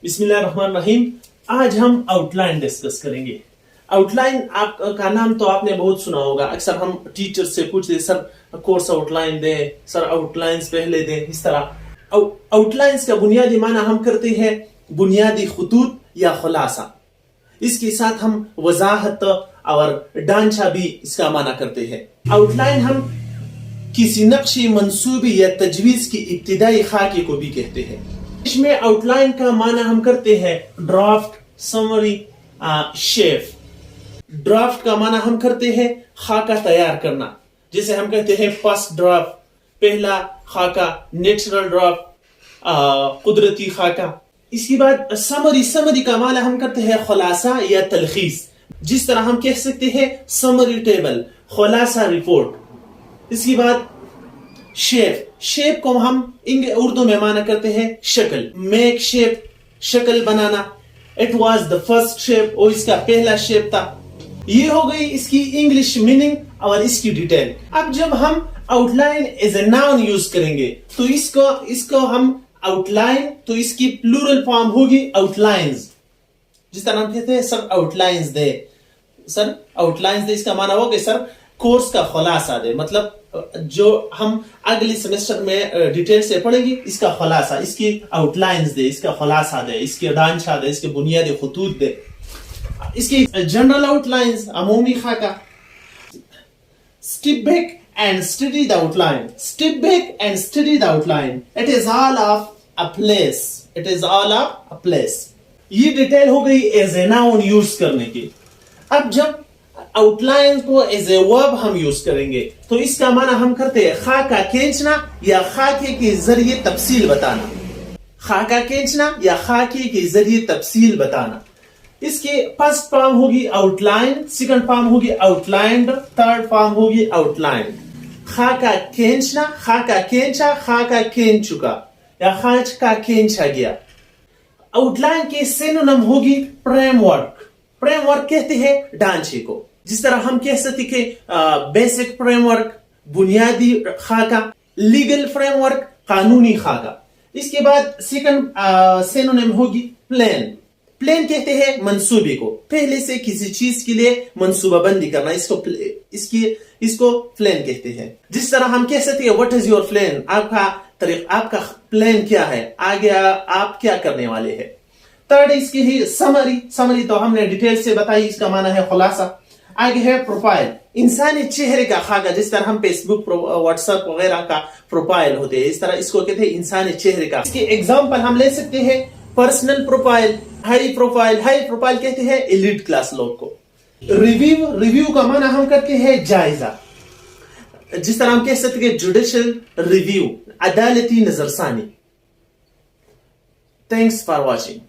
बिस्मिल्लाहिर्रहमानिर्रहीम। आज हम आउटलाइन डिस्कस करेंगे। आउटलाइन आप का नाम तो आपने बहुत सुना होगा। अक्सर हम टीचर से पूछते सर कोर्स आउटलाइन दें, सर आउटलाइंस पहले दें, इस तरह। आउटलाइंस का बुनियादी माना हम करते हैं बुनियादी खुतूत या खुलासा। इसके साथ हम वजाहत और ढांचा भी इसका माना करते हैं। आउटलाइन हम किसी नक्शे मंसूबे या तजवीज की इब्तिदाई खाके को भी कहते हैं। इसमें आउटलाइन का माना हम करते हैं ड्राफ्ट, समरी, शेफ। ड्राफ्ट का माना हम करते हैं खाका तैयार करना, जिसे हम कहते हैं फर्स्ट ड्राफ्ट, पहला खाका, नेचुरल ड्राफ्ट, कुदरती खाका। इसके बाद समरी का माना हम करते हैं खुलासा या तलखीस, जिस तरह हम कह सकते हैं समरी टेबल, खुलासा रिपोर्ट। इसके बाद शेप को हम उर्दू में माना करते हैं शक्ल, मेक शेप, शक्ल बनाना। It was the first shape, वो इसका पहला शेप था। ये हो गई इसकी इंग्लिश मीनिंग और इसकी डिटेल। अब जब हम outline as a noun use करेंगे तो इसको हम आउटलाइन, तो इसकी प्लूरल फॉर्म होगी आउटलाइंस। जिस तरह हम कहते हैं सर आउटलाइंस दे, सर आउटलाइंस दे, इसका माना हो कि सर कोर्स का खुलासा दे, मतलब जो हम अगले सेमेस्टर में डिटेल से पढ़ेंगे इसका खुलासा, इसकी आउटलाइंस दे, इसका खुलासा दे, इसके ढांचा दे, इसके बुनियादी खुतूत दे, इसकी जनरल आउटलाइंस, अमूमी खाका। Step back and study the outline. Step back and study the outline. It is all of a place. It is all of a place. ये डिटेल हो गई एज ए नाउन यूज करने की। अब जब outline को as a verb हम use करेंगे तो इसका माना हम करते हैं खाका खींचना या खाके के जरिए तफसील बताना। खाका खींचना या खाके के जरिए तफसील बताना। इसके फर्स्ट फॉर्म होगी आउटलाइन, सेकंड फॉर्म होगी आउटलाइंड, थर्ड फॉर्म होगी आउटलाइन। खाका खींचना, खाका खींचा, खाका खींच चुका या खाच का खींचा गया। आउटलाइन के सिनोनिम होगी फ्रेमवर्क। फ्रेमवर्क कहते हैं ढांचे को, जिस तरह हम कह सकते कि बेसिक फ्रेमवर्क, बुनियादी खाका, लीगल फ्रेमवर्क, कानूनी खाका। इसके बाद सेकंड सिनोनिम होगी प्लान। प्लान कहते हैं मंसूबे को, पहले से किसी चीज के लिए मंसूबा बंदी करना, इसको प्लान कहते हैं। जिस तरह हम कह सकते हैं व्हाट इज योर प्लान, आपका प्लान क्या है, आगे आप क्या करने वाले हैं। थर्ड इसकी ही समरी तो हमने डिटेल से बताई, इसका माना है खुलासा। आगे है प्रोफाइल, इंसानी चेहरे का खाका, जिस तरह हम फेसबुक, व्हाट्सएप वगैरह का प्रोफाइल होते हैं, इस तरह इसको कहते हैं इंसानी चेहरे का। इसके एग्जांपल हम ले सकते हैं personal profile, high profile. High profile कहते हैं एलिट क्लास लोग को। रिव्यू का माना हम करते हैं जायजा, जिस तरह हम कह सकते हैं जुडिशियल रिव्यू, अदालती नजरसानी। Thanks for watching.